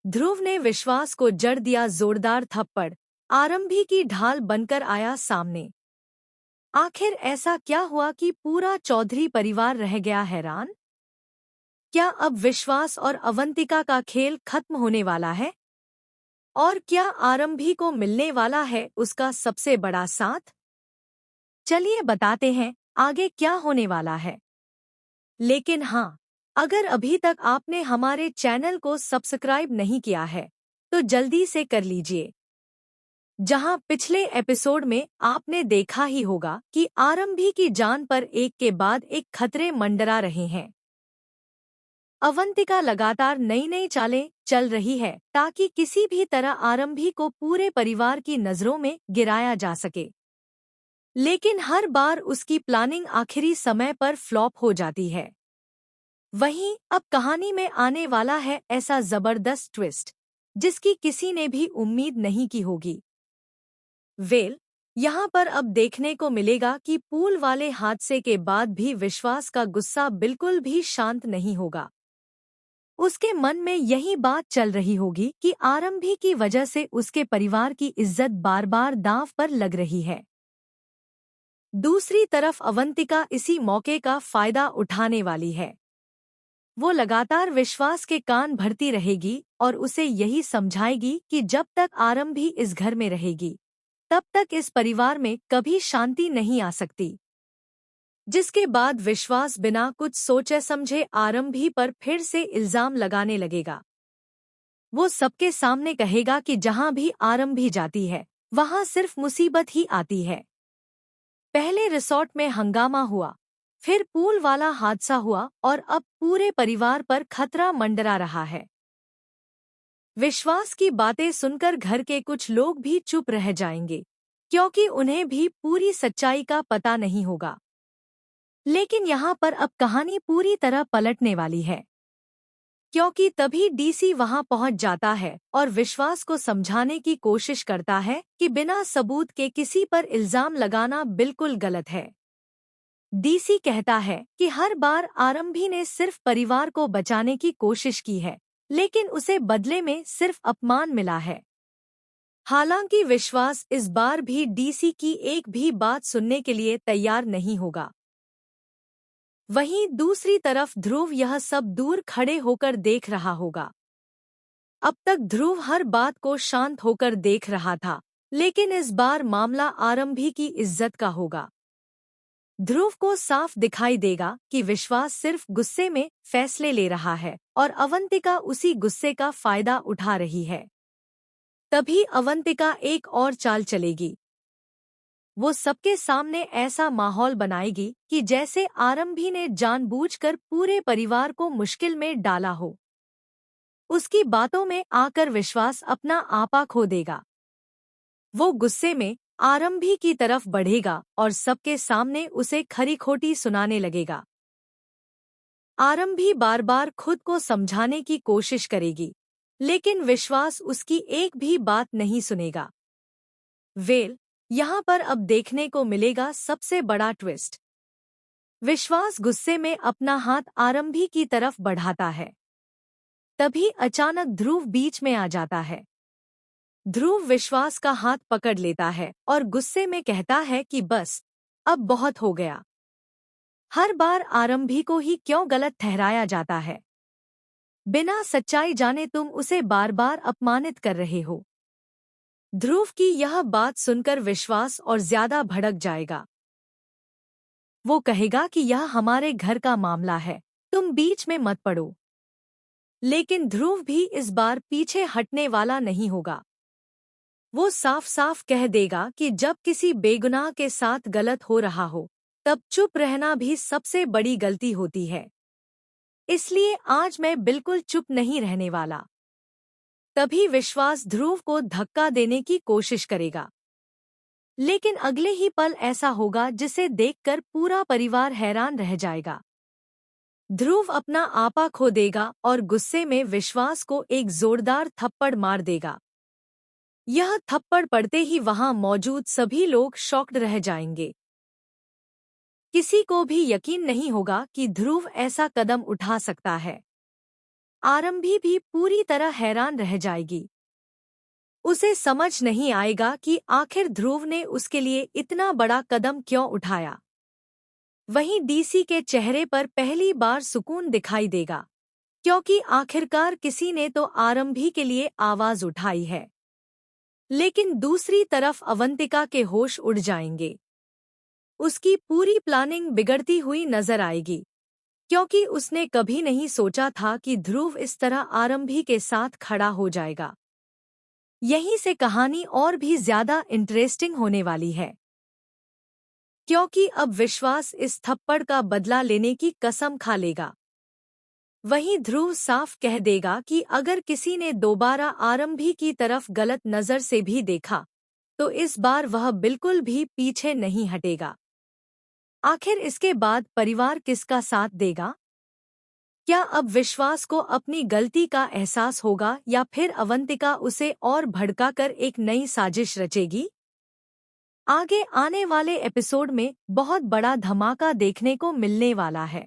ध्रुव ने विश्वास को जड़ दिया जोरदार थप्पड़। आरंभी की ढाल बनकर आया सामने। आखिर ऐसा क्या हुआ कि पूरा चौधरी परिवार रह गया हैरान? क्या अब विश्वास और अवंतिका का खेल खत्म होने वाला है? और क्या आरंभी को मिलने वाला है उसका सबसे बड़ा साथ? चलिए बताते हैं आगे क्या होने वाला है। लेकिन हाँ, अगर अभी तक आपने हमारे चैनल को सब्सक्राइब नहीं किया है, तो जल्दी से कर लीजिए। जहां पिछले एपिसोड में आपने देखा ही होगा कि आरंभी की जान पर एक के बाद एक खतरे मंडरा रहे हैं। अवंतिका लगातार नई नई चालें चल रही है ताकि किसी भी तरह आरंभी को पूरे परिवार की नजरों में गिराया जा सके। लेकिन हर बार उसकी प्लानिंग आखिरी समय पर फ्लॉप हो जाती है। वहीं अब कहानी में आने वाला है ऐसा जबरदस्त ट्विस्ट जिसकी किसी ने भी उम्मीद नहीं की होगी। यहाँ पर अब देखने को मिलेगा कि पूल वाले हादसे के बाद भी विश्वास का गुस्सा बिल्कुल भी शांत नहीं होगा। उसके मन में यही बात चल रही होगी कि आरंभी की वजह से उसके परिवार की इज्जत बार बार दांव पर लग रही है। दूसरी तरफ अवंतिका इसी मौके का फायदा उठाने वाली है। वो लगातार विश्वास के कान भरती रहेगी और उसे यही समझाएगी कि जब तक आरंभी इस घर में रहेगी, तब तक इस परिवार में कभी शांति नहीं आ सकती। जिसके बाद विश्वास बिना कुछ सोचे समझे आरंभी पर फिर से इल्जाम लगाने लगेगा। वो सबके सामने कहेगा कि जहां भी आरंभी जाती है, वहां सिर्फ मुसीबत ही आती है। पहले रिसॉर्ट में हंगामा हुआ, फिर पूल वाला हादसा हुआ और अब पूरे परिवार पर खतरा मंडरा रहा है। विश्वास की बातें सुनकर घर के कुछ लोग भी चुप रह जाएंगे, क्योंकि उन्हें भी पूरी सच्चाई का पता नहीं होगा। लेकिन यहाँ पर अब कहानी पूरी तरह पलटने वाली है, क्योंकि तभी डीसी वहां पहुंच जाता है और विश्वास को समझाने की कोशिश करता है कि बिना सबूत के किसी पर इल्जाम लगाना बिल्कुल गलत है। डीसी कहता है कि हर बार आरंभी ने सिर्फ परिवार को बचाने की कोशिश की है, लेकिन उसे बदले में सिर्फ अपमान मिला है। हालांकि विश्वास इस बार भी डीसी की एक भी बात सुनने के लिए तैयार नहीं होगा। वहीं दूसरी तरफ ध्रुव यह सब दूर खड़े होकर देख रहा होगा। अब तक ध्रुव हर बात को शांत होकर देख रहा था, लेकिन इस बार मामला आरंभी की इज्जत का होगा। ध्रुव को साफ दिखाई देगा कि विश्वास सिर्फ गुस्से में फैसले ले रहा है और अवंतिका उसी गुस्से का फायदा उठा रही है। तभी अवंतिका एक और चाल चलेगी। वो सबके सामने ऐसा माहौल बनाएगी कि जैसे आरंभी ने जानबूझकर पूरे परिवार को मुश्किल में डाला हो। उसकी बातों में आकर विश्वास अपना आपा खो देगा। वो गुस्से में आरंभी की तरफ बढ़ेगा और सबके सामने उसे खरी खोटी सुनाने लगेगा। आरंभी बार बार खुद को समझाने की कोशिश करेगी, लेकिन विश्वास उसकी एक भी बात नहीं सुनेगा। यहाँ पर अब देखने को मिलेगा सबसे बड़ा ट्विस्ट। विश्वास गुस्से में अपना हाथ आरंभी की तरफ बढ़ाता है। तभी अचानक ध्रुव बीच में आ जाता है। ध्रुव विश्वास का हाथ पकड़ लेता है और गुस्से में कहता है कि बस, अब बहुत हो गया। हर बार आरंभी को ही क्यों गलत ठहराया जाता है? बिना सच्चाई जाने तुम उसे बार बार अपमानित कर रहे हो। ध्रुव की यह बात सुनकर विश्वास और ज्यादा भड़क जाएगा। वो कहेगा कि यह हमारे घर का मामला है, तुम बीच में मत पड़ो। लेकिन ध्रुव भी इस बार पीछे हटने वाला नहीं होगा। वो साफ साफ कह देगा कि जब किसी बेगुनाह के साथ गलत हो रहा हो, तब चुप रहना भी सबसे बड़ी गलती होती है। इसलिए आज मैं बिल्कुल चुप नहीं रहने वाला। तभी विश्वास ध्रुव को धक्का देने की कोशिश करेगा, लेकिन अगले ही पल ऐसा होगा जिसे देखकर पूरा परिवार हैरान रह जाएगा। ध्रुव अपना आपा खो देगा और गुस्से में विश्वास को एक जोरदार थप्पड़ मार देगा। यह थप्पड़ पड़ते ही वहां मौजूद सभी लोग शॉक्ड रह जाएंगे। किसी को भी यकीन नहीं होगा कि ध्रुव ऐसा कदम उठा सकता है। आरंभी भी पूरी तरह हैरान रह जाएगी। उसे समझ नहीं आएगा कि आखिर ध्रुव ने उसके लिए इतना बड़ा कदम क्यों उठाया। वहीं डीसी के चेहरे पर पहली बार सुकून दिखाई देगा, क्योंकि आखिरकार किसी ने तो आरंभी के लिए आवाज उठाई है। लेकिन दूसरी तरफ अवंतिका के होश उड़ जाएंगे। उसकी पूरी प्लानिंग बिगड़ती हुई नजर आएगी, क्योंकि उसने कभी नहीं सोचा था कि ध्रुव इस तरह आरंभी के साथ खड़ा हो जाएगा। यहीं से कहानी और भी ज्यादा इंटरेस्टिंग होने वाली है, क्योंकि अब विश्वास इस थप्पड़ का बदला लेने की कसम खा लेगा। वहीं ध्रुव साफ कह देगा कि अगर किसी ने दोबारा आरंभी की तरफ गलत नजर से भी देखा, तो इस बार वह बिल्कुल भी पीछे नहीं हटेगा। आखिर इसके बाद परिवार किसका साथ देगा? क्या अब विश्वास को अपनी गलती का एहसास होगा या फिर अवंतिका उसे और भड़काकर एक नई साजिश रचेगी? आगे आने वाले एपिसोड में बहुत बड़ा धमाका देखने को मिलने वाला है।